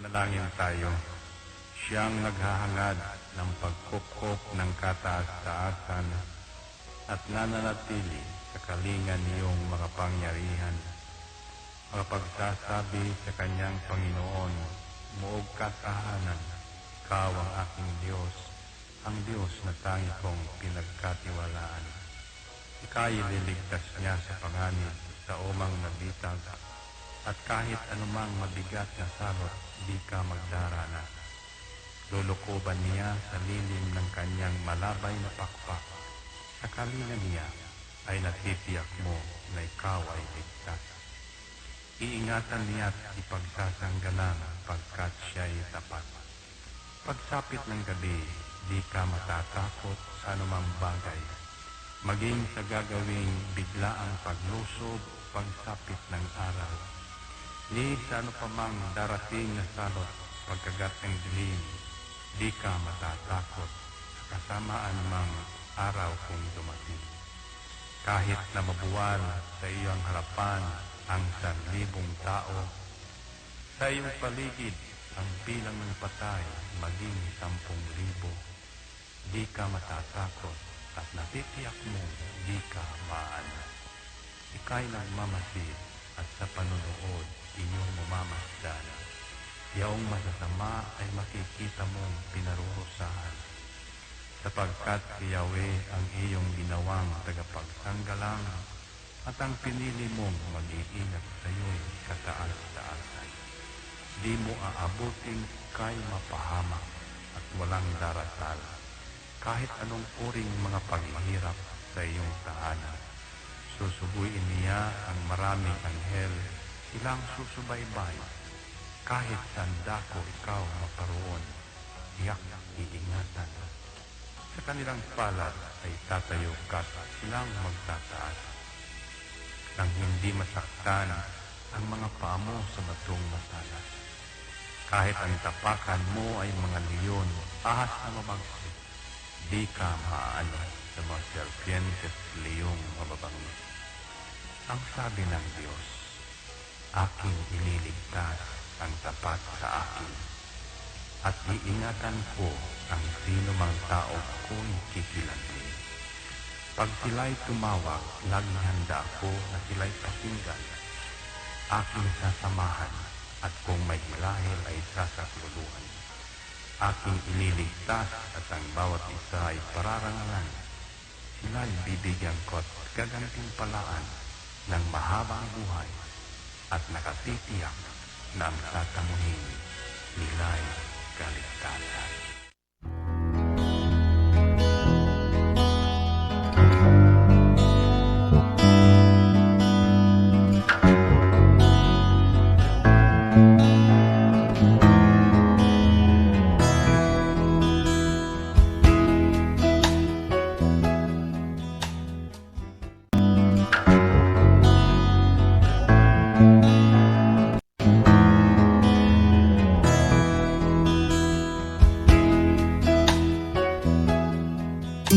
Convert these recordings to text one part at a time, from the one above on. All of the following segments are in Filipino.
Manalangin tayo. Siyang naghahangad ng pagkupkop ng kataas-taasan at nananatili sa kalingan niyong makapangyarihan. Makapagsasabi sa kanyang Panginoon, muog katahanan, ikaw ang aking Diyos, ang Diyos na tangi kong pinagkatiwalaan. Ika'y ililigtas niya sa panganib sa umang nabitag, at kahit anumang mabigat na salot, di ka magdarana. Lulukoban niya sa lilim ng kanyang malabay na pakpak. Sa kalingan niya ay natitiyak mo na ikaw ay ligtas. Iingatan niya at ipagsasanggalang pagkat siya'y tapat. Pagsapit ng gabi, di ka matatakot sa anumang bagay. Maging sa gagawing biglaang paglusob, pagsapit ng araw. Ni sa ano pa mang darating na salot, pagkagat ng dilim, di ka matatakot sa kasamaan mang araw kung dumating. Kahit na mabuwal sa iyong harapan ang 1,000 tao, sa iyong paligid ang bilang ng patay maging 10,000, di ka matatakot at natitiyak mo di ka maano. Ika'y nagmamasid at sa panunood inyong mamamasdan. Yaong masasama ay makikita mong pinarurusahan, sapagkat si Yahweh ang iyong ginawang tagapagsanggalang at ang pinili mong mag-iingat sa iyo'y kataas-taasan. Di mo aabuting kay mapahamak at walang darasal, kahit anong uring mga paghihirap sa iyong tahanan. Susubuin niya ang maraming anghel, silang susubaybay. Kahit sandako ikaw maparoon, tiyak iingatan. Sa kanilang palad ay tatayo ka, silang magtataas. Nang hindi masaktan ang mga paa mo sa batong masalas. Kahit ang tapakan mo ay mga leon, ahas na mabagsik, di ka maaano sa mga serpientes leyong mababangis. Ang sabi ng Diyos, aking ililigtas ang tapat sa akin, at iingatan ko ang sino mang tao ko'y kikilantin. Pag sila'y tumawag, laging handa ako na sila'y pakinggan. Aking sasamahan, at kung may hilahil ay sasakluluhan. Aking ililigtas at ang bawat isa ay pararangalan. Sila'y bibigyan ko at gagantimpalaan ng mahabang buhay at nakatitiyak na ang tatamuhin nila'y kaligtasan.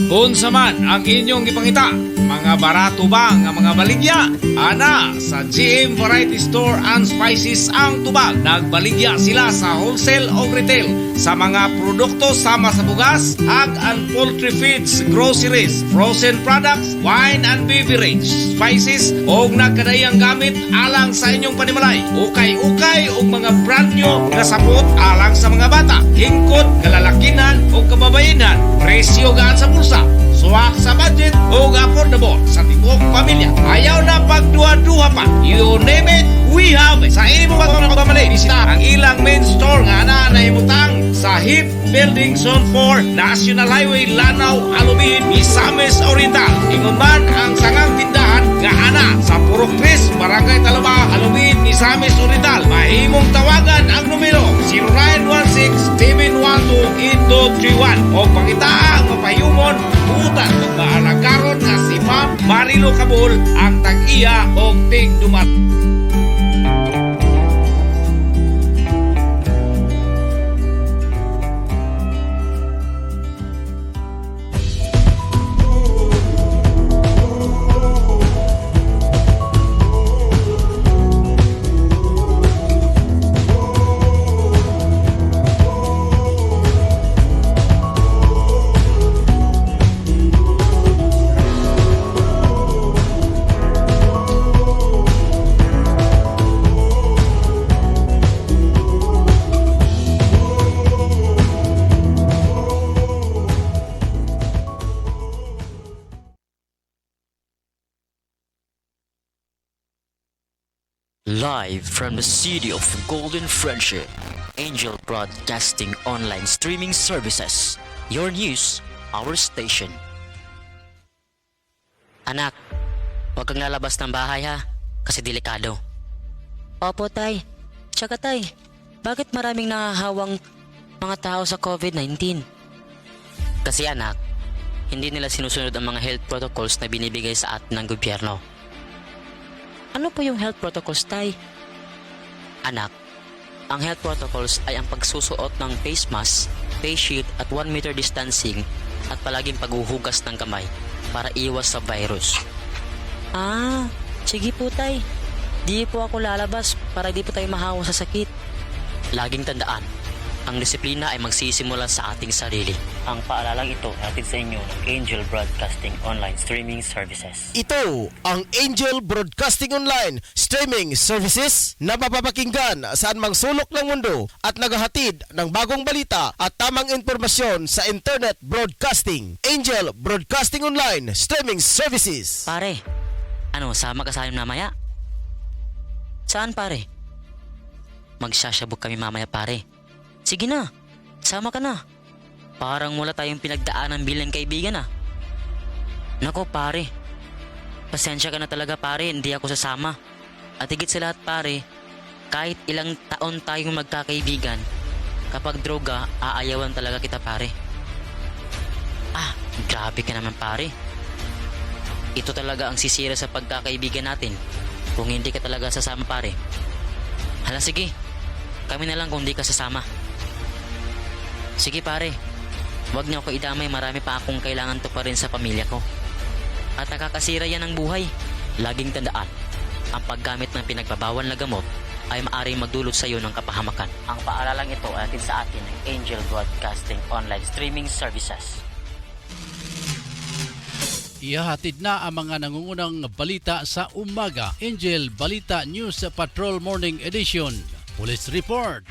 Unsa man ang inyong ipangita, mga barato ba nga mga baligya? Ana, sa GM Variety Store and Spices ang tubag. Nagbaligya sila sa wholesale o retail sa mga produkto sama sa bugas, hog and poultry feeds, groceries, frozen products, wine and beverage, spices o nagkadayang gamit alang sa inyong panimalay. Ukay-ukay o mga brand new nga sapot alang sa mga bata, hingkod, kalalakinan o kababayenan. Presyo gaan sa bulsa, suwak sa budget o affordable sa tibok pamilya. Ayaw na pagduha-duha pa. You name it, we have it. Sa imo ba kung nakapamali, bisita ang ilang main store nga na nahimutang sa HIP Building Zone 4, National Highway, Lanao, Alubin, Misamis Oriental. Ingon man ang sangang tindahan nga ana sa Purok 3, Barangay Talaba, Alubin, Misamis Oriental. Mahimong tawagan ang numero 0916-712-8231 o pangitaang mapayumon utan ug maalagaron nga si Ma'am Marilo Cabul ang tag-iya og tig-dumat. Live from the city of Golden Friendship, Angel Broadcasting Online Streaming Services. Your news, our station. Anak, huwag kang lalabas ng bahay ha, kasi delikado. Opo tay. Tsaka tay, bakit maraming nahahawang mga tao sa COVID-19? Kasi anak, hindi nila sinusunod ang mga health protocols na binibigay sa atin ng gobyerno. Ano po yung health protocols, tay? Anak, ang health protocols ay ang pagsusuot ng face mask, face shield at 1 meter distancing at palaging paghuhugas ng kamay para iwas sa virus. Ah, sige po tay. Di po ako lalabas para di po tayo mahawa sa sakit. Laging tandaan, ang disiplina ay magsisimula sa ating sarili. Ang paalalang ito hatid sa inyo ng Angel Broadcasting Online Streaming Services. Ito ang Angel Broadcasting Online Streaming Services na mapapakinggan saan mang sulok ng mundo at naghahatid ng bagong balita at tamang impormasyon sa Internet Broadcasting. Angel Broadcasting Online Streaming Services. Pare, ano, sama ka sa amin mamaya? Saan pare? Magsasabog kami mamaya pare. Sige na, sama ka na. Parang wala tayong pinagdaanan bilang kaibigan ah. Nako pare, pasensya ka na talaga pare, hindi ako sasama. At higit sa lahat pare, kahit ilang taon tayong magkakaibigan, kapag droga, aayawan talaga kita pare. Ah, grabe ka naman pare. Ito talaga ang sisira sa pagkakaibigan natin kung hindi ka talaga sasama pare. Hala sige, kami na lang kung hindi ka sasama. Sige pare, wag niyo ako idamay, marami pa akong kailangan to pa rin sa pamilya ko. At nakakasira yan ng buhay. Laging tandaan, ang paggamit ng pinagbabawal na gamot ay maaaring magdulot sa iyo ng kapahamakan. Ang paaralang ito ay atin sa atin ng Angel Broadcasting Online Streaming Services. Ihahatid na ang mga nangungunang balita sa umaga. Angel Balita News Patrol Morning Edition. Police Report,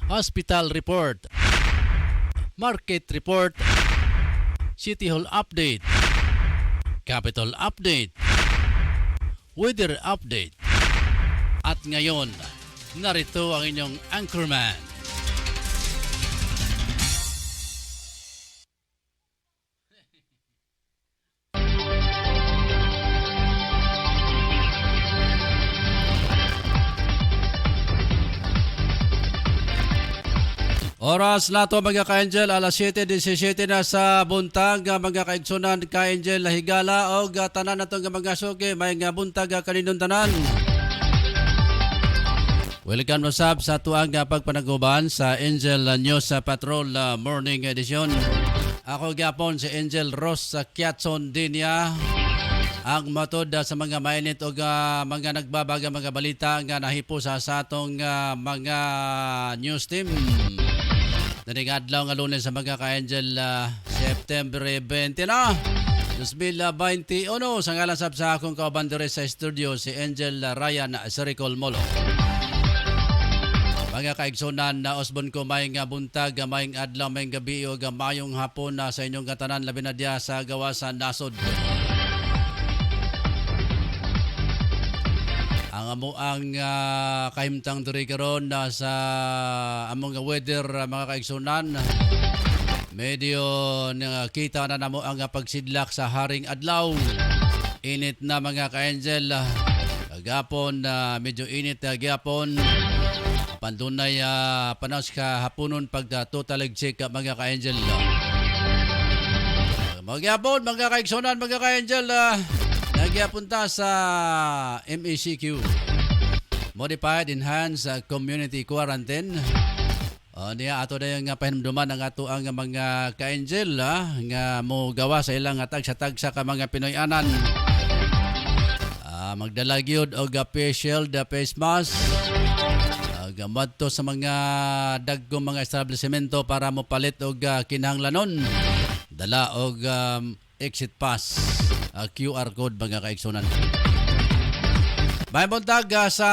Hospital Report, Market Report, City Hall Update, Capital Update, Weather Update. At ngayon, narito ang inyong anchorman. Oras na to mga ka-Angel, alas 7:17 na sa buntag, mga kaigsunan ka-Angel higala o tanan na itong mga suki, may nga buntag kaninong tanan. Welcome mo sab sa tuang pagpanaguban sa Angel News Patrol Morning Edition. Ako gyapon si Angel Ross Kiatson Dinya. Ang matod sa mga mainit o mga nagbabaga mga balita nga nahipo sa atong mga news team. Daning adlaw nga Lunes sa mga ka-Angel, September 20 na 2021. Sa ngalan sa akong kauban diri sa studio si Angel Ryan Sericol Molo. Mga kaigsunan na osbon ko may nga buntag, may adlaw, may gabi o mayong hapon na sa inyong katanan labi na diya sa gawasan nasod. Ang amo ang kahimtang diri karon sa among weather mga kaigsunan. Medyo nakita na namo ang pagsidlak sa haring adlaw. Init na mga ka-Angel. Gapon medyo init gyapon. Pandunay panos ka haponon pag total check mga ka-Angel. Magyapon mga kaigsunan mga ka-Angel. Nagyapunta sa MECQ, Modified Enhanced Community Quarantine. Niya ato na yung pahinumduman ng ato ang mga ka-Angel nga mo gawa sa ilang tagsa-tagsa ka mga Pinoyanan. Magdala gyud og face shield, face mask. Gamadto sa mga dagkong mga establishmento para mo palit og kinahanglanon. Dala og exit pass. QR code mga kaigsunan. May buntag sa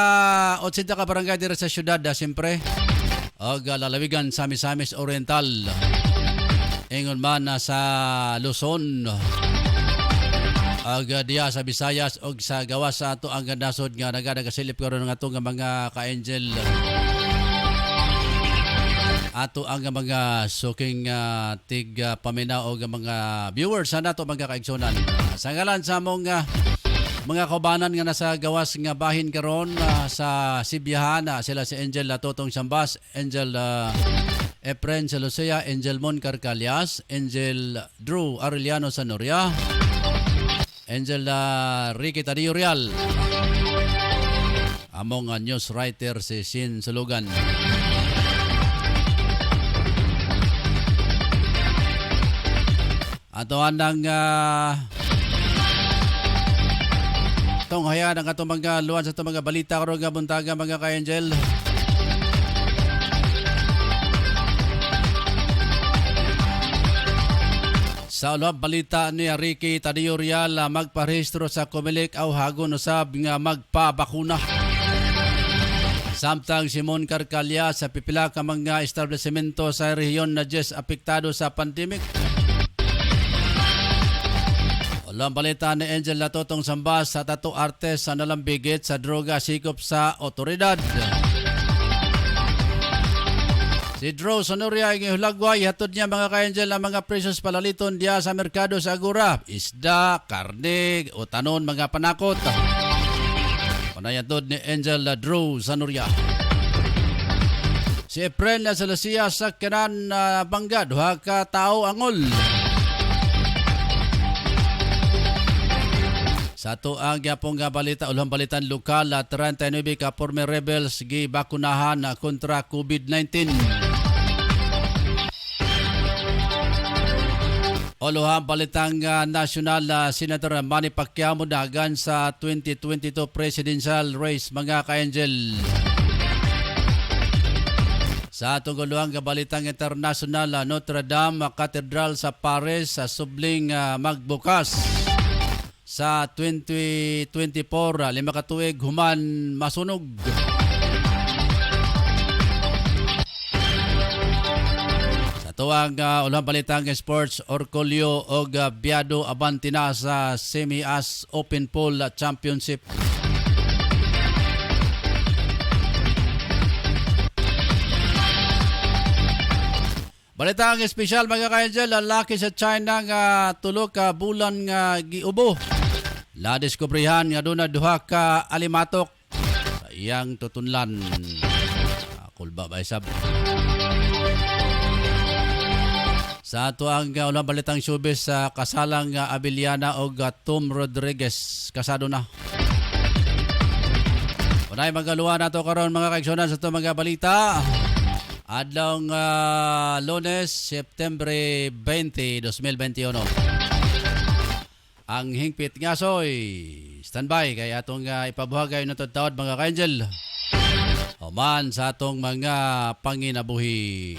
80 ka barangay diri sa syudad siyempre. Og lalawigan sa Misamis Oriental. Ingon man sa Luzon. diya sa Visayas og sa gawas sa ato ang nasod nga nagadasilip karon nga ato nga mga ka-angel. Ato ang mga suking tig paminaw o mga viewers sa nato mga kaigsunan. Sa ngalan sa among mga kaubanan nga nasa gawas nga bahin karon sa Sibiyahan, sila si Angel Totong Sambas, Angel Efren Lucia, Angel Mon Carcalias, Angel Drew Arellano Sanoria, Angel Ricky Tadio Real, among news writer si Sin Sulugan. Ato anang tong haya ng atong mga luwan sa atong mga balita karon nga buntaga mga ka-angel. Sa ulap balita ni Ricky Tadio Real magparehistro sa Comelec aw hagon usab nga magpabakuna. Samtang Simon Carcalia sa pipila ka mga establishmento sa rehiyon na Diyes apektado sa pandemic. Ulang balita ni Angel Totong Sambas sa tattoo artist sa nalambigit sa droga sikop sa otoridad. Si Drew Sonoria ang ihulagway, hatod niya mga ka-angel ang mga presyos palaliton diya sa merkado sa Agora. Isda, karne, o tanon, mga panakot. Panayatod ni Angel Drew Sonoria. Si Efren Lucia sa Kiran Bangga, duha ka tao angol. Sa ito ang gyapong balita, ulang balitan lokal, 39 ka former rebels gibakunahan kontra COVID-19. Ulang balitang national, Senator Manny Pacquiao mudagan sa 2022 presidential race mga ka-angel. Sa atong uluhang balitang international, Notre Dame Cathedral sa Paris sa subling magbukas. Sa 2024, 5 ka tuig human masunog. Sa tuwang ulang balitang sports, Orcolio o Biado abantina sa Semi-As Open Pool Championship. Balitang espesyal mga ka-angel, lalaki sa China nga tulo ka bulan nga giubo. La diskubrihan nga doon na duha ka alimatok sa iyang tutunlan. Kulba ba isab? Sa ato ang ulang balitang showbiz sa kasalang Abiliana o Tom Rodriguez, kasado na. Unay magaluhan nato karon mga kaigsunan sa ito mga balita. Adlong Lunes, September 20, 2021. Ang hingpit nga soy standby kay atong ipabuhagay na taod mga ka-angel. Oman sa atong mga panginabuhi.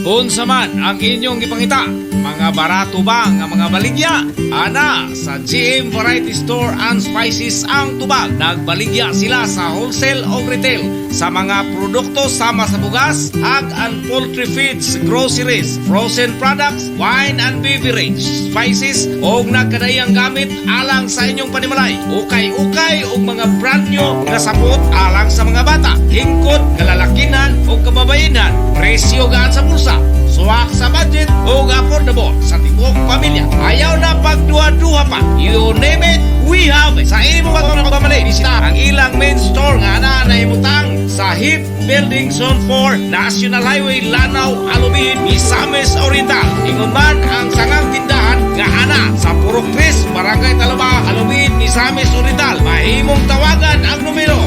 Unsa man ang inyong gipangita, mga barato ba nga mga baligya? Ana sa GM Variety Store and Spices ang tubag. Nagbaligya sila sa wholesale o retail sa mga produkto sama sa bugas, ag and poultry feeds, groceries, frozen products, wine and beverage, spices o nagkadayang gamit alang sa inyong panimalay. Ukay-ukay o mga brand new na sapot alang sa mga bata, hingkod, kalalakinan o kababayenan. Presyo gaan sa bulsa, suwak sa budget o affordable sa tibok pamilya. Ayaw na pagduha-duha pa. You name it, we have it. Sa imo mga pamilya, bisita ang ilang main store nga na naimutang sa HIP Building Zone 4, National Highway, Lanao, Alubin, Misamis Oriental. Ingon man ang sangang tindahan nga ana sa Purok 3, Barangay Talaba, Alumid, Misamis Oriental. Mahimong tawagan ang numero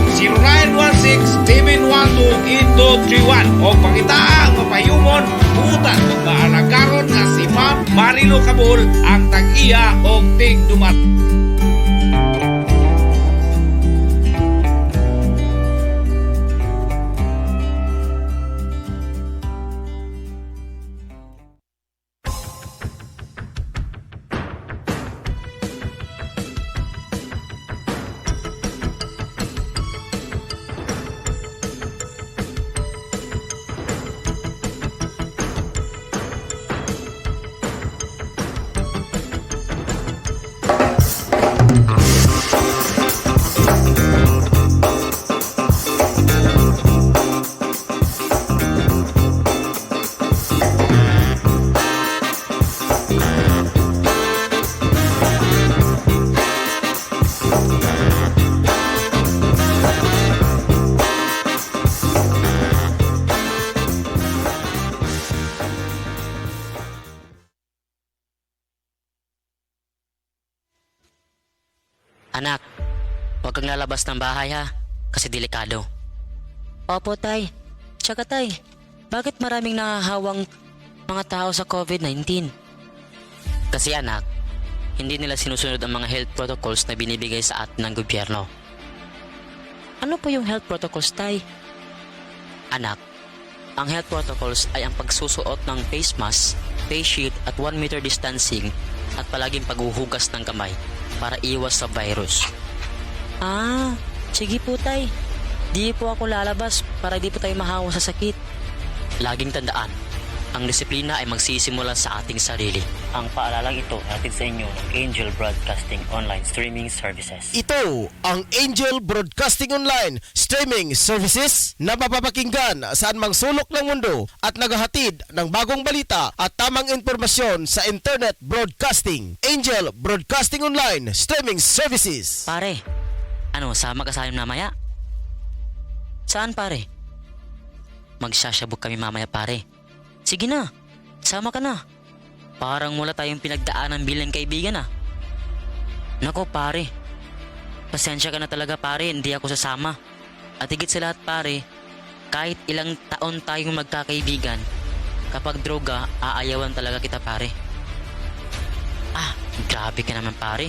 0916-712-8231 o pangitaang mapayumon buutan magmaalagaron nga si Ma'am Marilo Cabul ang tag-iya o tig-dumat. Anak, huwag kang lalabas ng bahay ha, kasi delikado. Opo, tay. Tsaka tay, bakit maraming nahahawang mga tao sa COVID-19? Kasi anak, hindi nila sinusunod ang mga health protocols na binibigay sa atin ng gobyerno. Ano po yung health protocols, tay? Anak, ang health protocols ay ang pagsusuot ng face mask, face shield at 1 meter distancing at palaging paghuhugas ng kamay para iwas sa virus. Ah, sige po tay. Di po ako lalabas para di po tayo mahawa sa sakit. Laging tandaan, ang disiplina ay magsisimula sa ating sarili. Ang paalalang ito hatid sa inyo ng Angel Broadcasting Online Streaming Services. Ito ang Angel Broadcasting Online Streaming Services na mapapakinggan saan mang sulok ng mundo at naghahatid ng bagong balita at tamang impormasyon sa Internet Broadcasting. Angel Broadcasting Online Streaming Services. Pare, ano, sama ka sa amin mamaya? Saan pare? Magsasyabog kami mamaya pare. Sige na, sama ka na. Parang wala tayong pinagdaanan bilang kaibigan ah. Nako pare, pasensya ka na talaga pare, hindi ako sasama. At higit sa lahat pare, kahit ilang taon tayong magkakaibigan, kapag droga, aayawan talaga kita pare. Ah, grabe ka naman pare.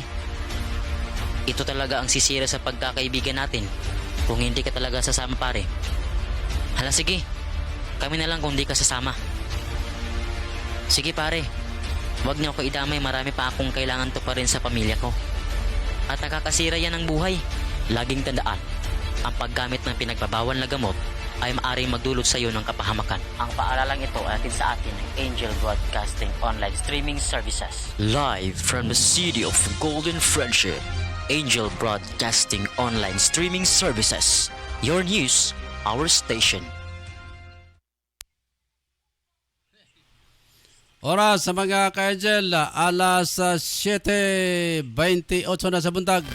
Ito talaga ang sisira sa pagkakaibigan natin kung hindi ka talaga sasama pare. Hala sige, kami na lang kung hindi ka sasama. Sige pare, wag niyo ako idamay, marami pa akong kailangan to pa rin sa pamilya ko. At nakakasira yan ng buhay. Laging tandaan, ang paggamit ng pinagbabawal na gamot ay maaaring magdulot sa iyo ng kapahamakan. Ang paalalang ito ay atin sa atin ng Angel Broadcasting Online Streaming Services. Live from the city of Golden Friendship, Angel Broadcasting Online Streaming Services. Your news, our station. Oras sa mga ka-Angel, alas 7:28 na sa buntag.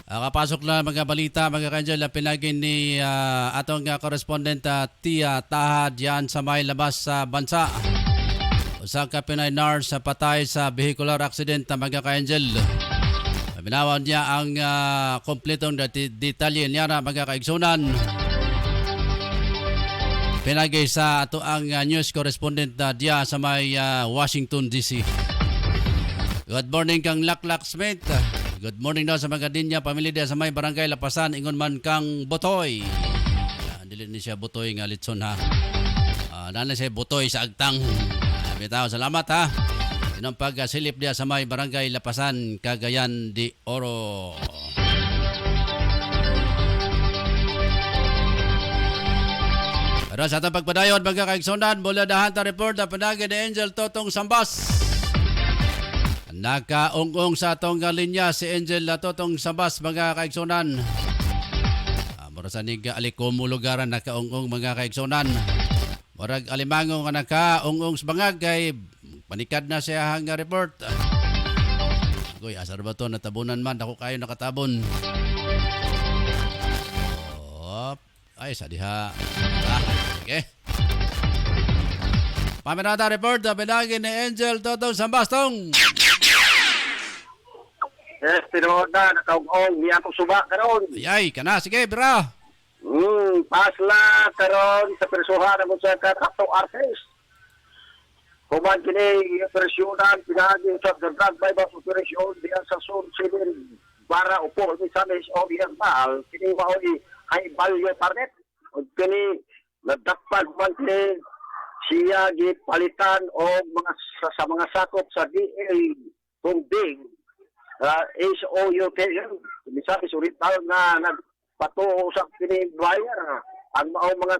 Kapasok na mga balita mga ka-Angel, pinagin ni atong correspondent Tia Tahad yan sa may labas sa bansa. Usang ka Pinay nurse sa patay sa vehicular accident mga ka-Angel. Binawan niya ang kompletong detalye niya na mga kaigsunan. Pinagay sa ato ang news correspondent diya sa may Washington DC. Good morning kang Laklak Smith. Good morning daw sa mga dinya pamilya diya sa may Barangay Lapasan, ingon man kang Botoy. Dili ni siya Botoy nga litson ha. Nana siya Botoy sa agtang. Bitaw, salamat ha. Inong pagsilip diya sa may Barangay Lapasan, Cagayan de Oro. Pero sa atong pagpadayon, mga kaigsunan, mula dahan ta report na panagin ni Angel Totong Sambas. Nakaungong sa atong linya si Angel Totong Sambas, mga kaigsunan. Mura sa niga alikom lugaran nakaungong mga kaigsunan. Murag alimango nga nakaungong sa bangag kay panikad na siya hang report. Goy, asar ba to natabunan man, ako kayo nakatabon. Ay, sa diha. Okay. Paminata report na pinagin ni Angel Totong Sambastong. Yes, tinuod na, nakaugong, niya akong suba karon. Ay, kana, sige, bra. Pasla karon sa persuhan mo sa katato artist. Kuman kini presyonan pinagi sa drug bypass operation diyan sa Sun Civil para upo ni Samis o Biyambal kini maoy high value target. O kini nadakpan man kini siya gipalitan o mga sa mga sakop sa DA Tungbing HOUK misali surital na nagpatuo sa kini buyer ang mga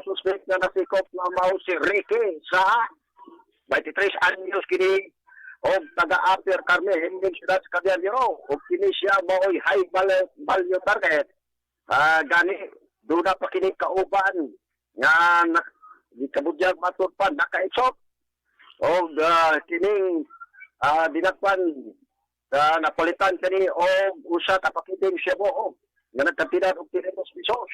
suspect na nasikop na mao si Ricky sa 23 anyos kini o taga-Upper Carmen Heming Ciudad Cagayan de Oro o kini siya maoy high value target gani doon na pa kini kauban nga di kabudyag matur pa nakaisot o kining dinakpan napalitan kini o usa ka pakiting siya mo nga nagkatinan og 300 pesos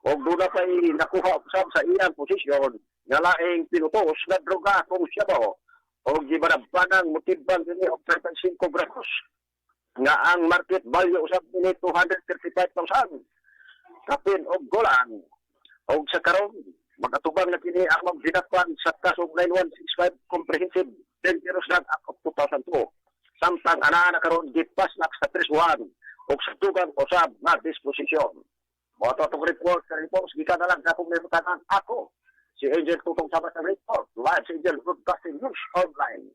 o doon na pa nakuha usab sa iyang posisyon nga laing pinutos na droga kung siya mo o gibanabbanang motibang kini og 35 gramos nga ang market value usab nini 235,000 kapin og golang o sa karon makatubang na kini ang magdinakpan sa kasong 9165 Comprehensive Dangerous Drug Act of 2002 samtang ana karon gipas na sa preswan o sa tugang usab na disposisyon. Mo ato itong report sa reports gikan na lang sa akong nilutanan ako si Angel Totong Sabas sa report live sa Angel Broadcasting News Online.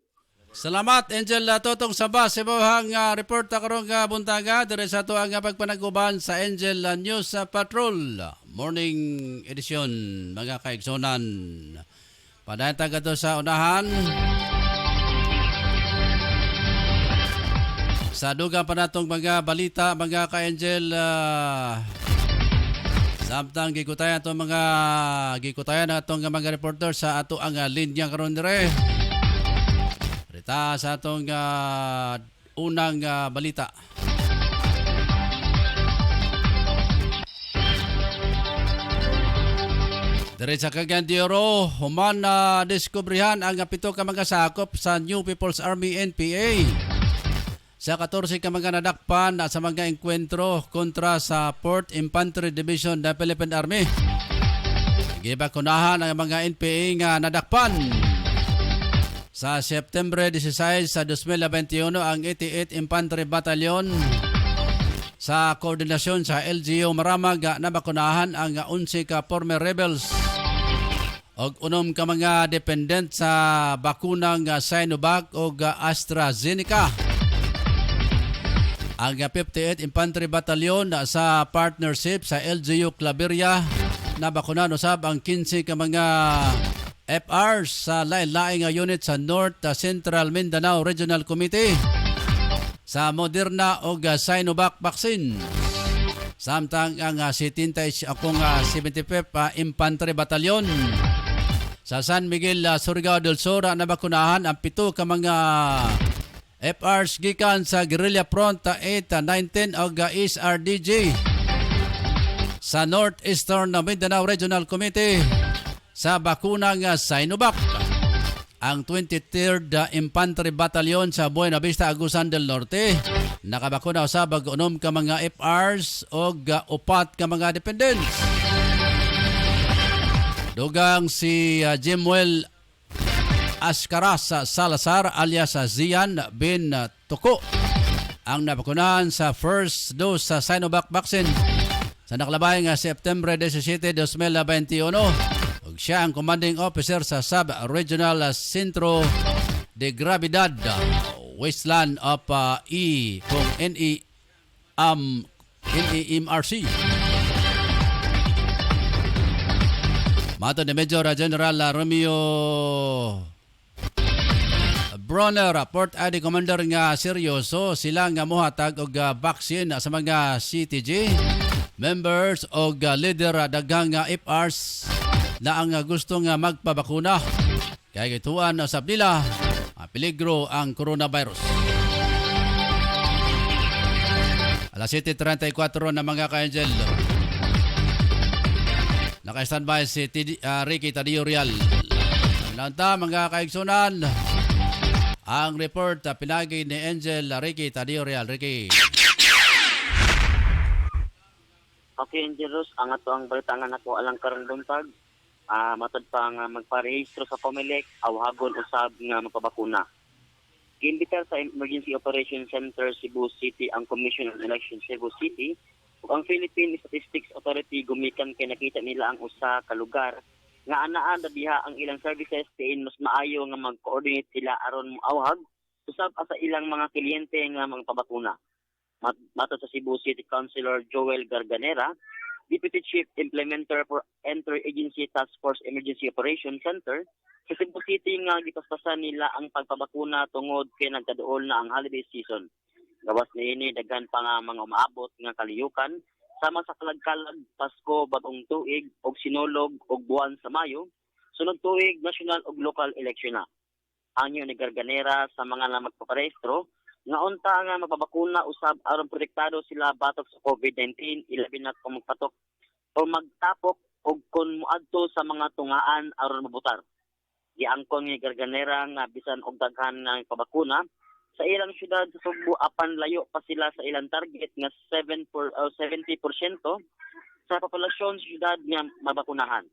Salamat Angel Totong Sabas sa ibang report karong buntaga dire sa ato ang pagpanaguban sa Angel News Patrol Morning Edition mga kaigsonan. Padayon taga to sa unahan. Sa dugang pa natong mga balita mga ka-Angel samtang gikutayan atong mga reporter sa ato ang linya karon dire. Rita sa atong unang balita. Dire sa Cagayan de Oro, human na diskubrihan ang 7 ka mga sakop sa New People's Army NPA. Sa 14 ka mga nadakpan sa mga enkwentro kontra sa 4th Infantry Division ng Philippine Army. Gibakunahan ang mga NPA nga nadakpan. Sa September 16 sa 2021 ang 88 Infantry Battalion sa koordinasyon sa LGU Maramag nabakunahan ang 11 ka former rebels og 6 ka mga dependent sa bakunang Sinovac o AstraZeneca. Ang 58 Infantry Battalion sa partnership sa LGU Claveria na bakunan usab ang 15 ka mga FRs sa lain-laing unit sa North Central Mindanao Regional Committee sa Moderna o Sinovac vaccine. Samtang ang 75 Infantry Battalion sa San Miguel, Surigao del Sur na bakunahan ang 7 ka mga FRs gikan sa Guerrilla Front 819 o SRDG sa Northeastern Mindanao Regional Committee sa bakunang Sinovac. Ang 23rd Infantry Battalion sa Buena Vista, Agusan del Norte nakabakuna sa bag-unom ka mga FRs o 4 ka mga dependents. Dugang si Jimuel Ascaras Salazar alias Zian bin Tuko ang nabakunahan sa first dose sa Sinovac vaccine sa nakalabay nga September 17, 2021 ug siya ang commanding officer sa Sub-Regional Centro de Gravidad Wasteland of NEMRC. Mato ni Major General Romeo Bronner, Port ID Commander nga seryoso sila nga mohatag og vaccine sa mga CTG members og leader daghang FRs na ang gusto nga magpabakuna kay gituan sa nila peligro ang coronavirus. Alas 7:34 na mga ka-Angel. Naka-standby si Ricky Tadio Real. Milanta mga kaigsunan. Ang report pinagi ni Angel Ricky Tadio Real. Ricky. Okay, Angel Ros, ang ato ang balita nga nako alang karong buntag. Matod pa nga magparehistro sa Comelec, awhagon usab nga magpabakuna. Giimbitar sa Emergency Operations Center Cebu City ang Commission on Elections Cebu City ug ang Philippine Statistics Authority gumikan kay nakita nila ang usa ka lugar nga anaan diha ang ilang services diin mas maayo nga mag-coordinate sila aron moawhag usab sa ilang mga kliyente nga magpabakuna. Matod sa Cebu City Councilor Joel Garganera, Deputy Chief Implementer for Interagency Task Force Emergency Operations Center, sa Cebu City nga gipaspasan nila ang pagpabakuna tungod kay nagkaduol na ang holiday season. Gawas niini daghan pa nga mga umaabot nga kaliyukan sama sa kalagkalag Pasko, Bagong Tuig ug Sinulog ug buwan sa Mayo, sunod tuig national ug local election na. Anyo ni Garganera sa mga na magpaparehistro nga unta nga magpabakuna usab aron protektado sila batok sa COVID-19 ilabi na kung magpatok o magtapok og kun moadto sa mga tungaan aron mabutar. Giangkon ni Garganera nga bisan og daghan nga pabakuna sa ilang syudad sa Subo apan layo pa sila sa ilang target nga 70% sa populasyon sa syudad nga mabakunahan.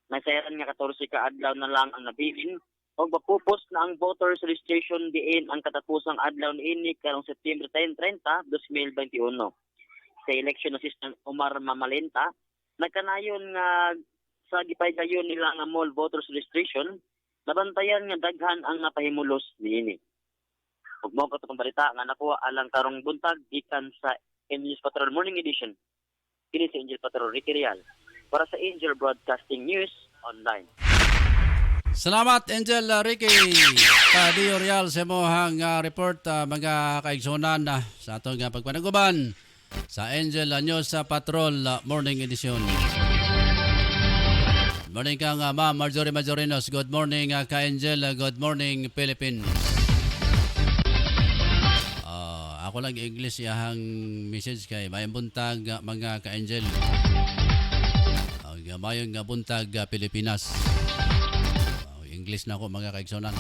Nasayran nga 14 ka adlaw na lang ang nabilin og mapupos na ang voters registration diin ang katapusang adlaw niini karong September 10, 30, 2021. Sa election assistant Omar Mamalenta, nagkanayon nga sa gipaygayon nila nga mall voters registration, nabantayan nga daghan ang napahimulos niini. Ug mao katong balita nga nakuha alang karong buntag gikan sa Angel Patrol Morning Edition. Kini si Angel Patrol Ricky Real para sa Angel Broadcasting News Online. Salamat Angel Ricky Tadio Real sa mohang report mga kaigsunan sa atong pagpanaguban sa Angel News sa Patrol Morning Edition. Good morning kang Ma'am Marjorie Majorinos. Good morning ka Angel. Good morning Philippines. Ako lang English yahang message kay mayang buntag mga ka Angel. Mayong buntag Pilipinas. English na ako mga kaigsunan.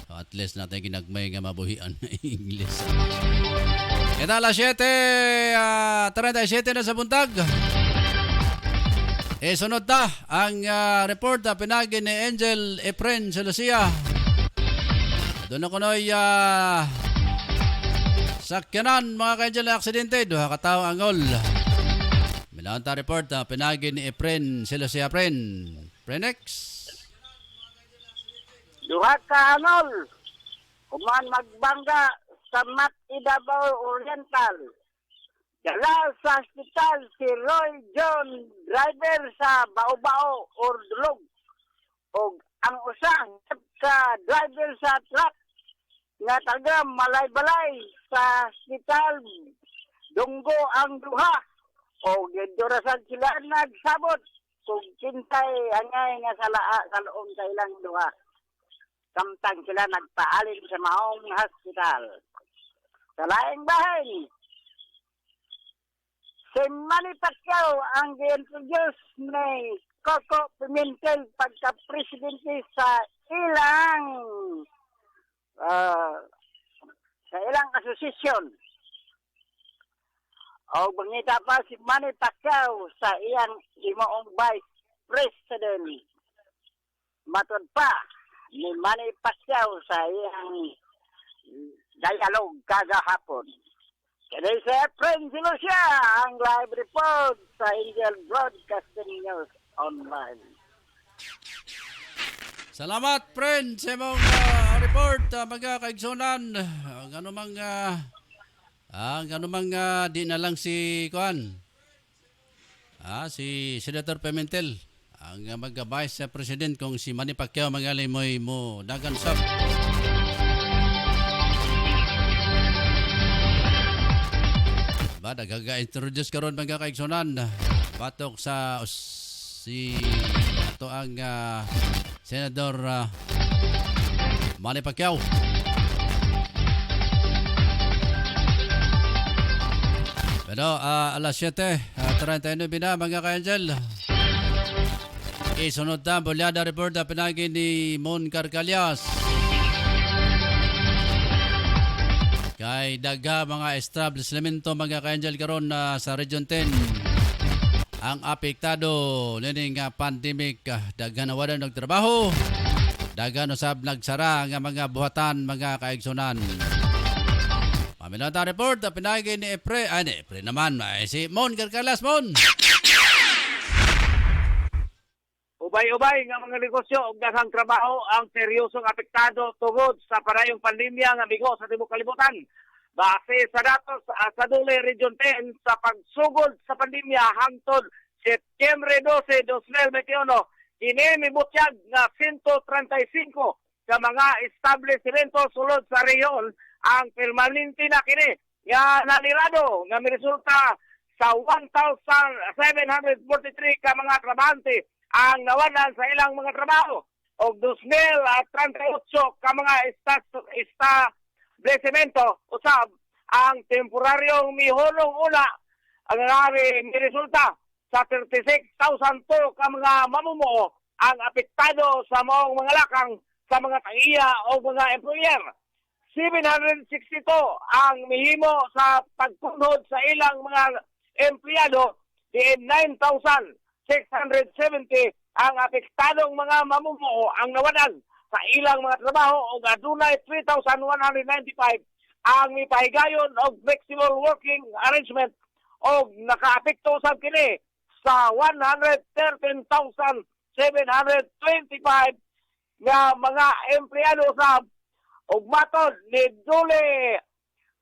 At least natin ginagmay nga mabuhian na English. Ito alas 7:37 na sa buntag. Sunod na ang report pinagi ni Angel Efren sa Lucia. Doon ako no'y sakyanan mga ka-Angel na aksidente. Duha katao angol. Milawang ta report pinagi ni Efren sa Lucia. Prenex. Duha ka anol, kuman magbangga sa Mat Idabaw Oriental. Dala sa hospital si Roy John, driver sa Baobao or Dulog. O ang usang ka driver sa truck nga taga Malay-Balay sa hospital Dunggo ang duha. O gidurasan sila nagsabot kung kintay angay nga sa loob sa ilang duha. Samtang sila nagpaalin sa maong hospital. Sa laing bahay, si Manny Pacquiao ang gi-introduce ni Coco Pimentel pagka-presidente sa ilang asosasyon. O bangita pa si Manny Pacquiao sa iyang imoong vice president. Matod pa ni Manny Pacquiao sa iyang dialogue kagahapon. Kaya sa Efren Lucia ang live report sa Angel Broadcasting News Online. Salamat friend sa mong report mga kaigsunan. Ang anumang di na lang si Kuan. Si Senator Pimentel ang mag-vice president kung si Manny Pacquiao magali mo dagan sab. Ba nagaga-introduce karon mga kaigsunan batok sa si ato ang Senador Manny Pacquiao. Pero alas 7:39 na mga ka-Angel. Isunod na Bulyada Report na pinagi ni Mon Carcalyas. Kay daga mga establishmento mga ka-angel karon sa Region 10 ang apektado nining pandemic. Daghan na wala nagtrabaho, daghan usab nagsara nga mga buhatan mga kaigsunan. Paminata report na pinagi ni Epre naman si Mon Carcalyas. Mon, Ubay-ubay nga mga negosyo ug daghang trabaho ang seryosong apektado tungod sa parayong pandemya nga bigo sa tibuok kalibutan. Base sa datos sa Dole Region 10 sa pagsugod sa pandemya hangtod September 12, 2021, kini mibutyag nga 135 ka mga establishmento sulod sa rehiyon ang permanente na kini nga nanirado nga miresulta sa 1,743 ka mga trabahante ang nawalan sa ilang mga trabaho o 2,038 ka mga establishmento usab ang temporaryong mihulong una ang resulta sa 36,002 ka mga mamumuo ang apektado sa maong mga lakang sa mga tangiya o mga employer. 762 ang mihimo sa pagpunhod sa ilang mga empleyado, diin 9,670 ang apektadong mga mamumuo ang nawalan sa ilang mga trabaho o adunay 3,195 ang mipahigayon og flexible working arrangement o nakaapekto sa kini sa 113,725 nga mga empleyado sa ug matod ni Dole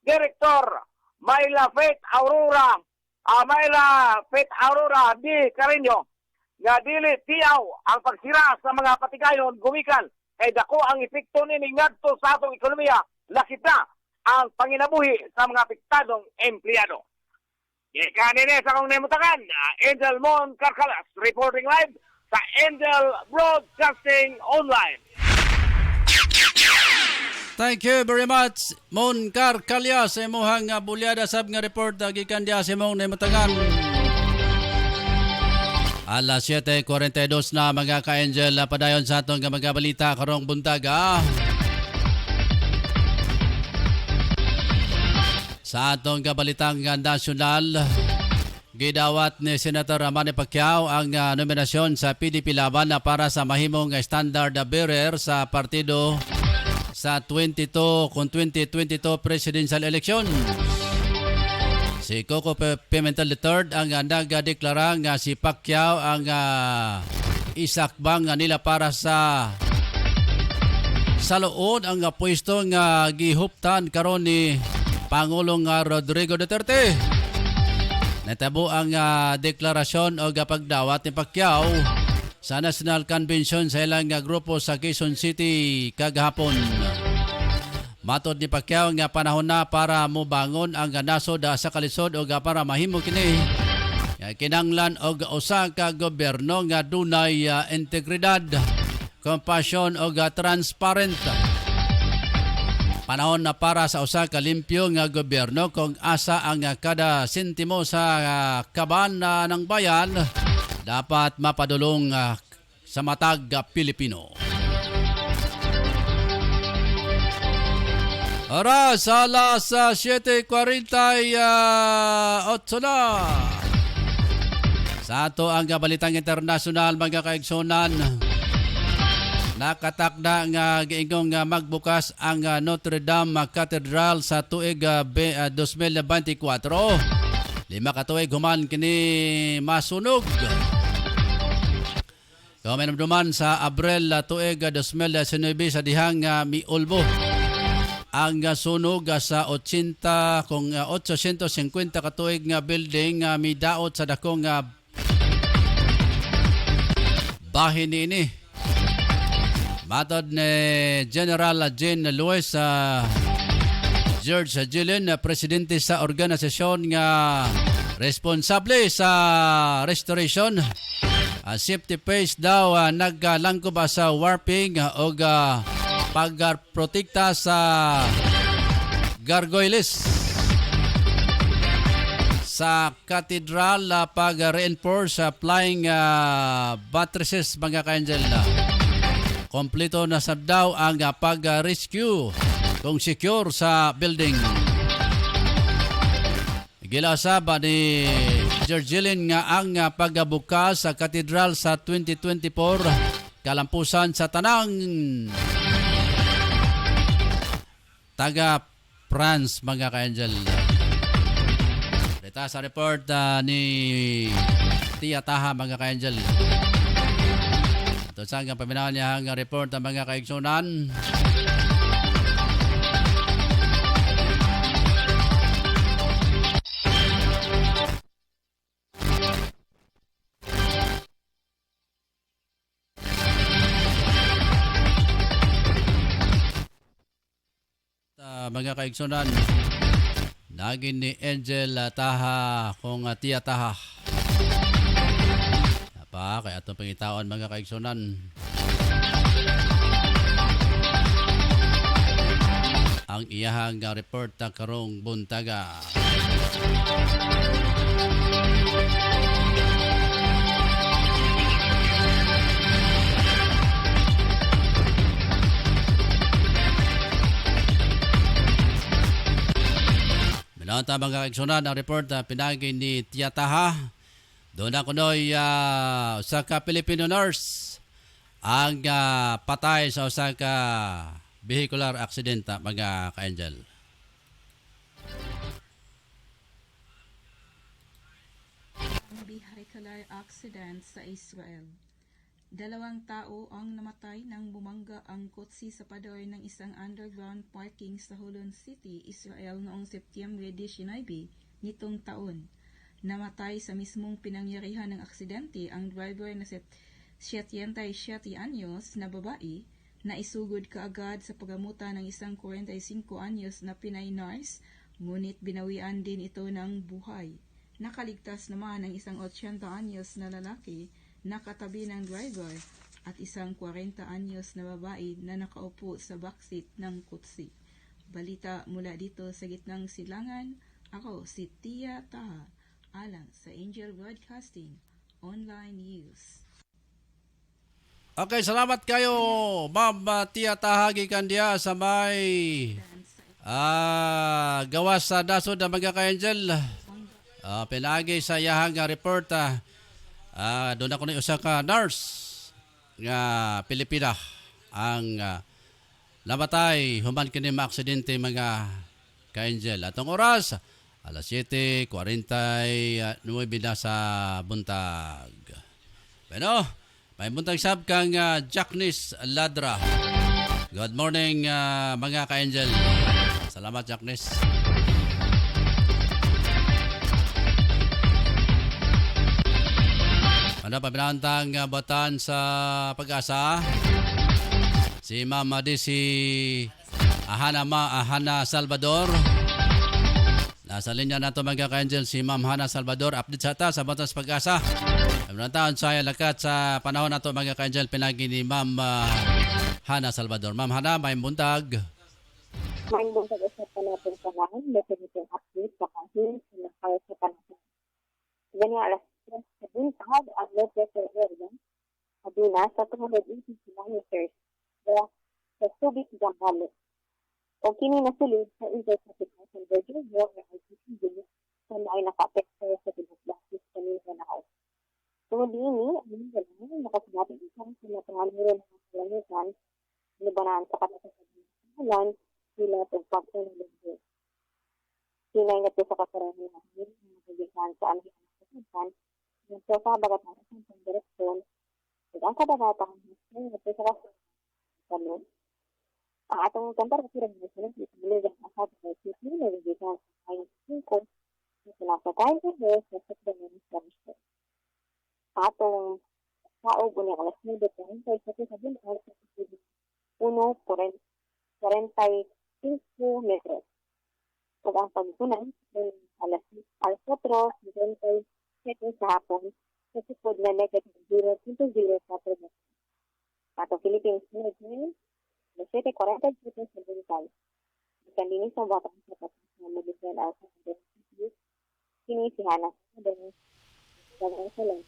Director Mayla Faith Aurora di Carino nga dili tiyaw ang pagsira sa mga patigayon gumikan kay dako ang epekto ni ngadto sa atong ekonomiya, lakip na ang panginabuhi sa mga apektadong empleyado. Kanina sa kong nemutakan, Angel Mon Carcalyas reporting live sa Angel Broadcasting Online. thank you very much Mon Carcalyas sa imuhang bulyada sab nga report gikan diha sa imong namutangan. Alas 7:42 na mga ka-angel padayon sa atong mga balita karong buntag. Sa atong kabalitang nasyonal, gidawat ni Senator Manny Pacquiao ang nominasyon sa PDP Laban para sa mahimong standard bearer sa partido sa 2022 presidential election. Si Coco Pimentel III ang nagdeklara nga si Pacquiao ang isakbang nila para sa luod ang pwesto nga gihuptan karon ni Pangulong Rodrigo Duterte. Natabo ang deklarasyon o pagdawat ni Pacquiao sa National Convention sa ilang grupo sa Quezon City kagahapon. Matod ni Pacquiao nga panahon na para mobangon ang nasod sa kalisod o para mahimo kini kinanglan og usa ka gobyerno nga dunay integridad, compassion o transparent. Panahon na para sa usa ka limpyo nga gobyerno kung asa ang kada sentimo sa kaban ng bayan dapat mapadulong sa matag Pilipino. Oras alas 7:48 na. Sa ato ang balitang internasyonal mga kaigsunan, nakatakda nga giingong magbukas ang Notre Dame Cathedral sa tuig 2024. 5 ka tuig human kini masunog. Kaminamduman sa Abril tuig 2019 sa dihang miulbo ang sunog sa 850 ka tuig nga building midaot sa dakong bahin ini. Matod ni General Jean Louis George Gillen, presidente sa organisasyon nga responsable sa restoration. Safety phase daw naglalangkob sa warping o pagprotekta sa gargoyles sa Cathedral pag-reinforce sa flying buttresses mga ka-angel. Kompleto na sab daw ang pag-rescue kung secure sa building. Gilasab ni Georgilin nga ang pagbukas sa Cathedral sa 2024 kalampusan sa tanang taga France mga ka-angel. Dito sa report ni Tia Taha mga ka-angel. Ito sa ang paminahan niya ang report ng mga kaigsunan. Mga kaigsunan, naging ni Angel Taha kung Tia Taha. Apa kaya itong pangitaon mga kaigsunan. Ang iyahang report na karong buntaga. Minanta mga kaigsunan ang report na pinagi ni Tia Taha. Doon na kunoy sa Filipino nurse ang patay sa usa ka vehicular accident mga ka-angel. Ang vehicular accident sa Israel. 2 tao ang namatay nang bumangga ang kotse sa pader ng isang underground parking sa Holon City, Israel noong Setyembre 19 nitong taon. Namatay sa mismong pinangyarihan ng aksidente ang driver na 77 anyos na babae na isugod kaagad sa paggamutan ng isang 45 anyos na Pinay nurse, ngunit binawian din ito ng buhay. Nakaligtas naman ang isang 80 anyos na lalaki na katabi ng driver at isang 40 anyos na babae na nakaupo sa backseat ng kotse. Balita mula dito sa gitnang silangan, ako si Tia Taha, alang sa Angel Broadcasting Online News. Okay, salamat kayo Ma'am Tia Taha gikan diya sa may gawas sa dasod na mga ka-angel. Pinagi sa iyahang report doon ako na usa ka nurse nga Pilipina ang namatay human kini maaksidente mga ka-angel. Atong oras alas 7:49 na sa buntag. Bueno, may buntag sab kang Jacknis Ladra. Good morning mga ka-angel. Salamat Jacknis. Ano pabinantang batan sa Pag-asa? Si Ma'am si Hana Salvador. Nasa linya na ito mga ka-angel si Ma'am Hana Salvador. Update sa ta sa batan sa Pag-asa. Pabinantang saya lakat sa panahon na ito mga ka-angel pinagi ni Ma'am Hana Salvador. Ma'am Hana, may buntag. May buntag sa panahon sa lahat. Definitive update sa kahit sa panahon. Ganyan alas Sabun sahad ang low pressure area aduna sa 280 kilometers sa Subic Zambales. O kini nasulod sa intertropical convergence na ICCD na ay naka-apekto sa tibok-basis kanina na ako. Tungod ini, ang mga nakasinabi isang sinapangaluro ng kalangitan, libanaan sa katasasalan sila sa pagpapin ng linggo. Sinay na ito sa kasarahan ng nagiging sa anong kasasalan so bagat natin sa direksyon ang kadagatan ng ito sa kasasalan. Ang atong temperatura ng sunod ito bilang ang sabi ng city na nagiging ay 5 na sinasatay sa health sa sakdaman ng Spanish. Atong saog unyang alas 9 sa sa binal sa city 1.45 metros. Pag ang pagkunan alas 4:20 sa hapon sa sipod na negative 0.04 metros. Atong Philippines News ngayon, alas 7:40 sa Bintay. Ikan din sa batang sa patang na medical alpha kini si Hana. Salamat.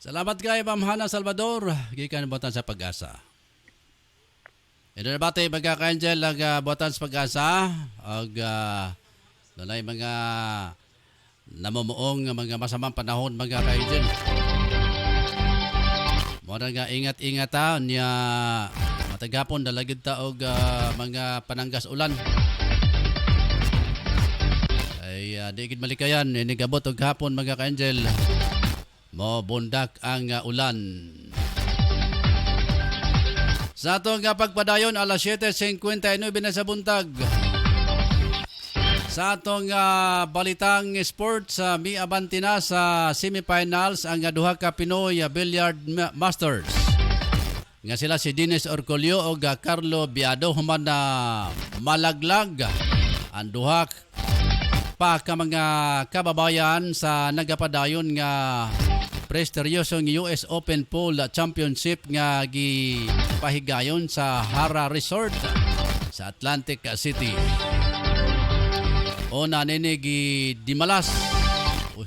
Salamat kay Ma'am Hana Salvador, gikan botan sa Pag-asa. Ito na bate mga ka-angel ang botan sa Pag-asa og nanay mga namumuong mga masamang panahon mga ka-angel. Mora nga ingat-ingata niya matagapon dalagid ta og mga pananggas ulan. Ay di gid malikayan inigabot og hapon mga ka-angel. Mo bundak ang ulan. Sa atong pagpadayon alas 7:59 na sa buntag. Sa atong balitang sports miabanti na sa semifinals ang duha ka Pinoy Billiard Masters. Nga sila si Dennis Orcolio o Carlo Biado human na malaglag ang duha pa ka mga kababayan sa nagapadayon nga prestigyosong US Open Pool Championship nga gipahigayon sa Hara Resort sa Atlantic City. Una nini dimalas.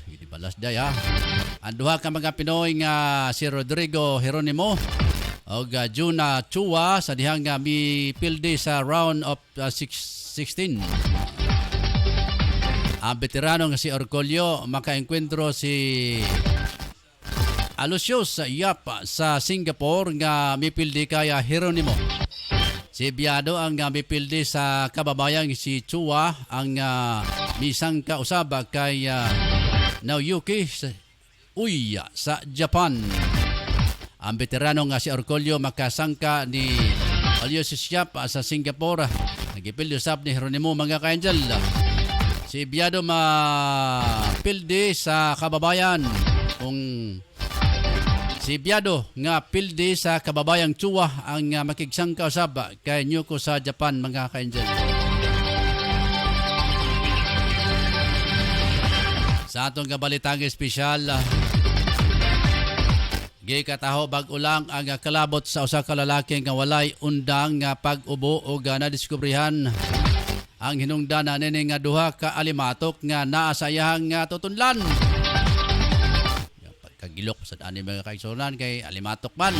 Dimalas day ha. Ang duha ka mga Pinoy nga si Rodrigo Jeronimo o Juna Chua sa dihang mipildi sa round of 16. Ang veterano nga si Orcolio makaenkwentro si Alucios Yap sa Singapore nga mipildi kaya Jeronimo. Si Biado ang mipildi sa kababayang si Chua ang misang kausab kay Naoyuki Uya sa Japan. Ang veterano nga si Orcolio makasangka ni Alucios Yap sa Singapore. Nagipildi usab ni Jeronimo mga ka-angel. Si Biado mapildi sa kababayan kung si Biado nga pildi sa kababayang Chua ang makigsangka usab kay Nyuko sa Japan mga ka-angel. Sa atong kabalitang espesyal, gikataho bag-ulang ang kalabot sa usa ka lalaki nga walay undang nga pag-ubo o nadiskubrihan ang hinungdanan nini nga duha ka alimatok nga naa sa iyang tutunlan. Kagilok sa ani mga kaigsunan kay alimatok man.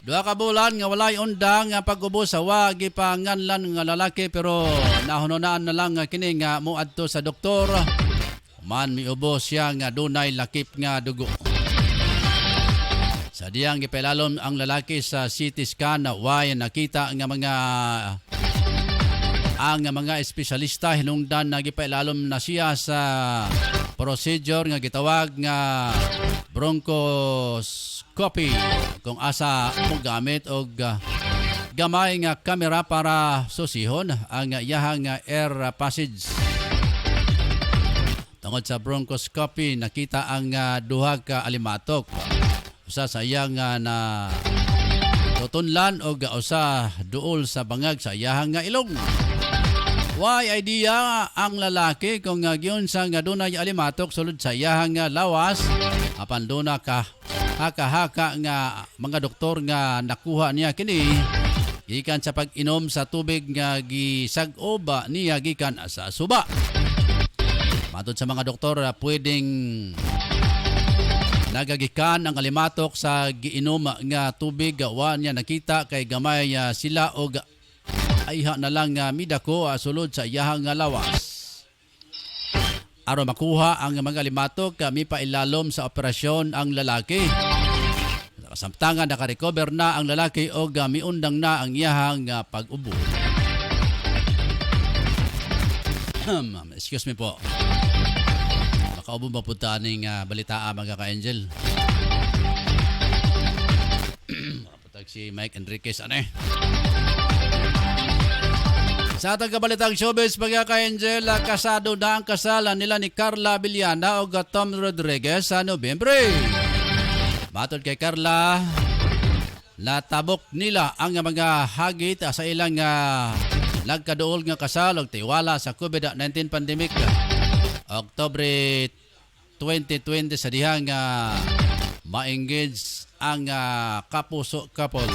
Duha ka bulan nga walay undang nga pag-ubo sa wagi panganlan nga lalaki pero nahunonaan na lang kini nga moadto sa doktor. Man miubo siya nga dunay lakip nga dugo. Sa diyang gipailalom ang lalaki sa CT scan na way nakita nga mga espesyalista hinungdan na gipailalom na siya sa procedure nga gitawag nga bronchoscopy kung asa mo gamit og gamay nga kamera para susihon ang iyahang air passage. Tungod sa bronchoscopy nakita ang duha ka alimatok. Usa sa iyang na tutunlan og usa duol sa bangag sa iyahang ilong. Why idea ang lalaki kung giyon sa nga dunay alimatok sulod sa iyahang lawas apan duna ka haka-haka nga mga doktor nga nakuha niya kini gikan sa pag-inom sa tubig nga gisag-oba niya gikan sa suba. Matod sa mga doktor pwedeng nagagikan ang alimatok sa giinom nga tubig wa niya nakita kay gamay sila og ayha na lang midako sulod sa iyahang lawas. Aron makuha ang mga limatok mipailalom sa operasyon ang lalaki. Samtangan nakarecover na ang lalaki o miundang na ang iyahang pag-ubo. Excuse me po. Makaubo ba po taning balitaan mga ka-angel? Putag si Mike Enriquez Sa atang kabalitang showbiz mga ka-angel, kasado na ang kasalan nila ni Carla Villana o Tom Rodriguez sa Nobyembre. Matod kay Carla, natabok nila ang mga hagit sa ilang nagkaduol nga kasal og tiwala sa COVID-19 pandemic. Oktubre 2020 sa dihang ma-engage ang kapuso couple.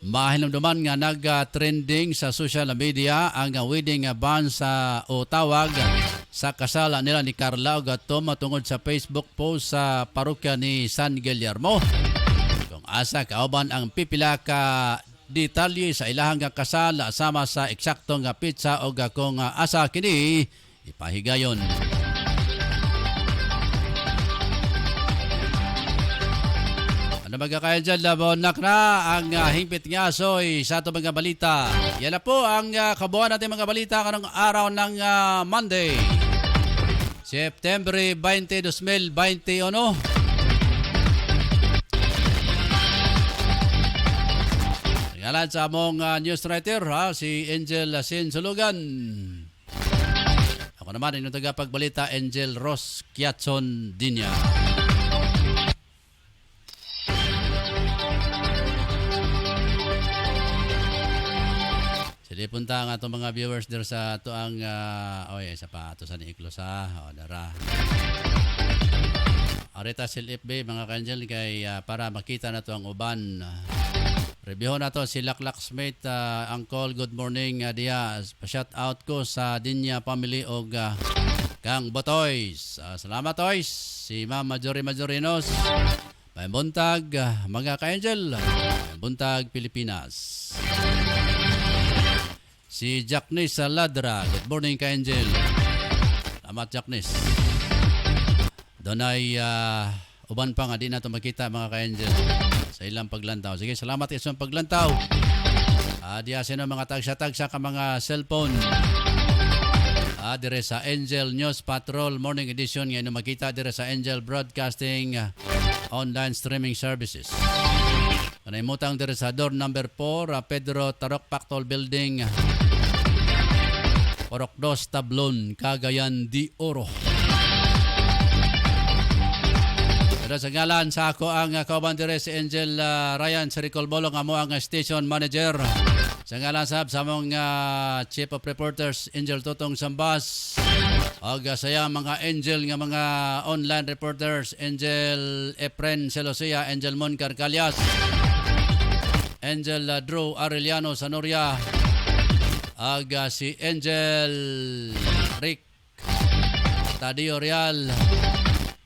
Mahinumduman nga nag-trending sa social media ang wedding band sa o tawag sa kasal nila ni Carla ug Tom tungod sa Facebook post sa parokya ni San Guillermo. Kung asa kauban ang pipila ka detalye sa ilahang kasal sama sa eksaktong pizza ug kung asa kini ipahigayon. Ano magkakaya dyan, labonak na ang hingpit nga soy sa ito mga balita. Yan na po ang kabuuan natin mga balita kanong araw ng Monday, September 20, 2021. Ngalan sa among news writer, si Angel Sinsulugan. Ako naman ang tagapagbalita, Angel Ross Kiatson Dinya. Sige punta nga itong mga viewers der sa ito ang isa pa ito sa niiklos dara. Arita SilFB mga kanjel kay para makita na ito ang uban. Review na to si Laklaksmate Uncle, good morning diya. Pa-shout out ko sa Dinya family og Kang Botoys. Salamat Toys. Si Ma'am Majorinos. May buntag mga ka-angel. May buntag Pilipinas. Si Jacknis Ladra. Good morning ka-angel. Salamat Jacknis. Doon ay uban pa nga di na ito makita mga ka-angel sa ilang paglantaw. Sige, salamat sa paglantaw. Diyasin ang mga tagsa-tagsa ka mga cellphone. Dire sa Angel News Patrol Morning Edition. Ngayon makita dire sa Angel Broadcasting Online Streaming Services. Kanayimutang dire sa door number 4, Pedro Tarok Pactol Building, Porok 2, Tablon, Cagayan de Oro. Pero sa ngalan sa ako ang kauban dire si Angel Ryan Siricol Bolong, amo ang station manager. Sa ngalan sa among Chief of Reporters Angel Totong Sambas. Og saya mga Angel nga mga online reporters, Angel Efren Celosia, Angel Mon Carcalias, Angel Drew Arellano Sanoria, og si Angel Rick Tadio Real,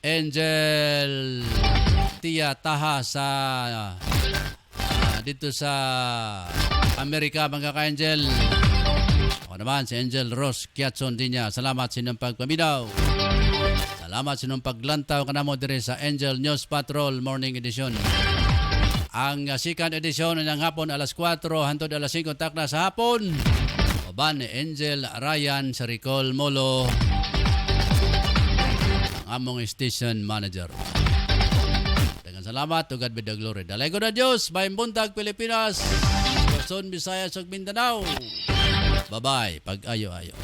Angel Tia Taha sa dito sa Amerika mga ka-angel. O naman si Angel Ross Kiatson Dinya. Salamat sa inyong pagpaminaw. Salamat sa inyong paglantaw kanamo dire sa Angel News Patrol Morning Edition. Ang second edition ng hapon alas 4 hangtod alas 5 takna sa hapon. Oban ni Angel Ryan Siricol Molo, among station manager. Dengan salamat, to God be the glory. Dalay ko na Diyos, Bayang Buntag, Pilipinas, Luzon, Visayas, ug Mindanao. Bye-bye, pag-ayo-ayo.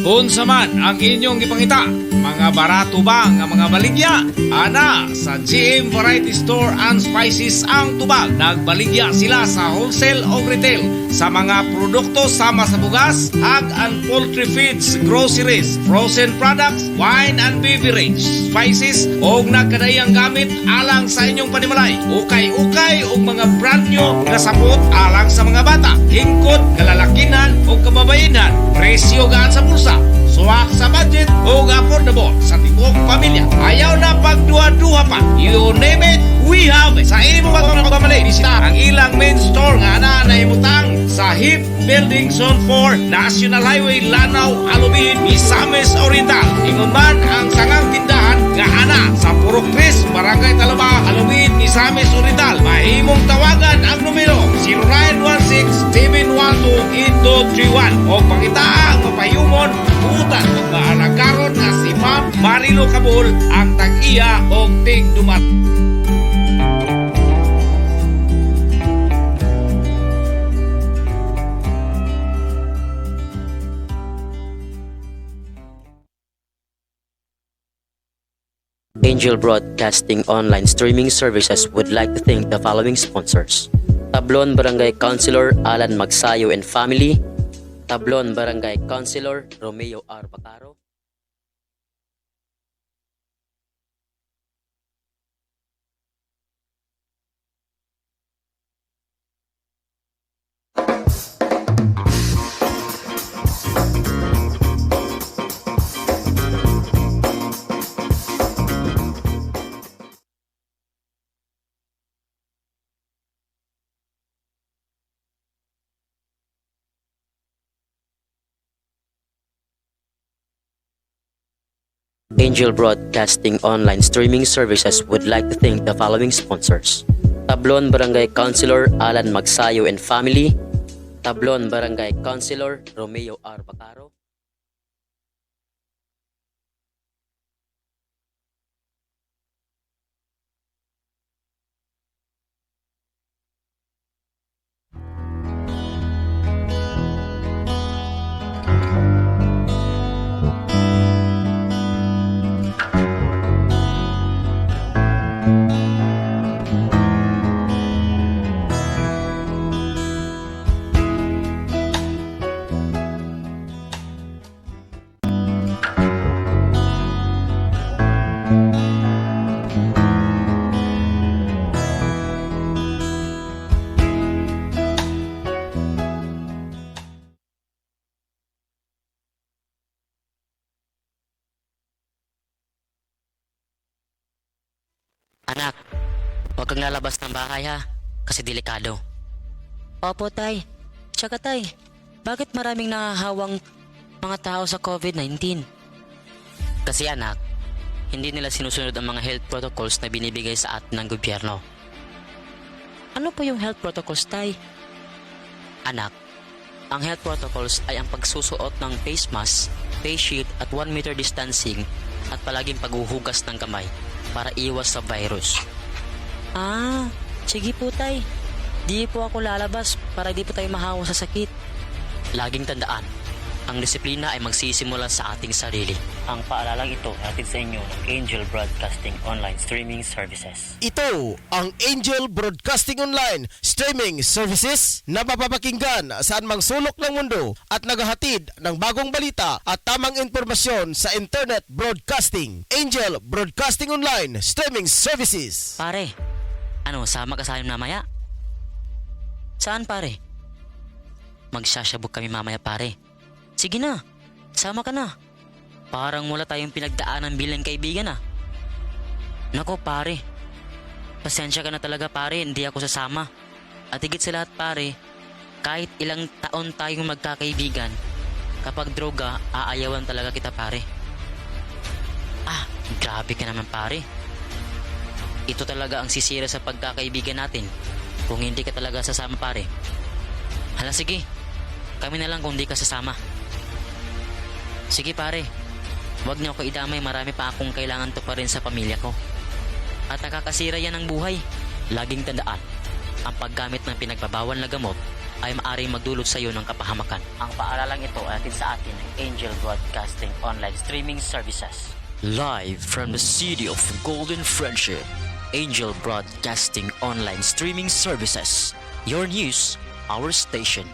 Unsa man ang inyong ipangita, mga barato ba nga mga baligya? Ana sa GM Variety Store and Spices ang tubag. Nagbaligya sila sa wholesale o retail sa mga produkto sama sa bugas, hog and poultry feeds, groceries, frozen products, wine and beverage, spices o nagkadayang gamit alang sa inyong panimalay. Ukay-ukay o mga brand new nga sapot alang sa mga bata, hingkod, kalalakinan o kababayenan. Presyo gaan sa bulsa, suwak sa budget o affordable kabot sa tibuok pamilya. Ayaw na pagduha-duha pa. You name it, we have it. Sa imo pagmamali, bisita ang ilang main store nga na naimutang sa HIP Building Zone 4, National Highway, Lanao, Alubin, Misamis Oriental. Ingon man ang sangang tindahan nga ana sa Puro Cris, Barangay Talaba, Alubin, Misamis Oriental. Mahimong tawagan ang numero 0916-712-8231 o pangitaang mapayumon butan kung maalagaron nga si Ma'am Marilo Cabul ang tag-iya o tig-dumat. Angel Broadcasting Online Streaming Services would like to thank the following sponsors. Tablon Barangay Councilor Alan Magsayo and Family, Tablon Barangay Councilor Romeo R. Bacaro, Angel Broadcasting Online Streaming Services would like to thank the following sponsors. Tablon Barangay Councilor Alan Magsayo and Family, Tablon Barangay Councilor Romeo R. Bacaro, Anak, huwag kang lalabas ng bahay ha, kasi delikado. Opo tay, tsaka tay, bakit maraming nahahawang mga tao sa COVID-19? Kasi anak, hindi nila sinusunod ang mga health protocols na binibigay sa atin ng gobyerno. Ano po yung health protocols tay? Anak, ang health protocols ay ang pagsusuot ng face mask, face shield at 1 meter distancing at palaging paghuhugas ng kamay para iwas sa virus. Ah, sige po tay. Di po ako lalabas para di po tayo mahawa sa sakit. Laging tandaan, ang disiplina ay magsisimula sa ating sarili. Ang paalalang ito hatid sa inyo ng Angel Broadcasting Online Streaming Services. Ito ang Angel Broadcasting Online Streaming Services na mapapakinggan saan mang sulok ng mundo at naghahatid ng bagong balita at tamang impormasyon sa Internet Broadcasting. Angel Broadcasting Online Streaming Services. Pare, sama ka sa amin mamaya? Saan pare? Magsasyabog kami mamaya pare. Sige na, sama ka na. Parang wala tayong pinagdaanan bilang kaibigan ah. Nako pare, pasensya ka na talaga pare, hindi ako sasama. At higit sa lahat pare, kahit ilang taon tayong magkakaibigan, kapag droga, aayawan talaga kita pare. Ah, grabe ka naman pare. Ito talaga ang sisira sa pagkakaibigan natin kung hindi ka talaga sasama pare. Hala sige, kami na lang kung hindi ka sasama. Sige pare, huwag niyo ako idamay, marami pa akong kailangan to pa rin sa pamilya ko. At nakakasira yan ng buhay. Laging tandaan, ang paggamit ng pinagbabawal na gamot ay maaaring magdulot sa iyo ng kapahamakan. Ang paalalang ito ay atin sa atin ng Angel Broadcasting Online Streaming Services. Live from the city of Golden Friendship, Angel Broadcasting Online Streaming Services. Your news, our station.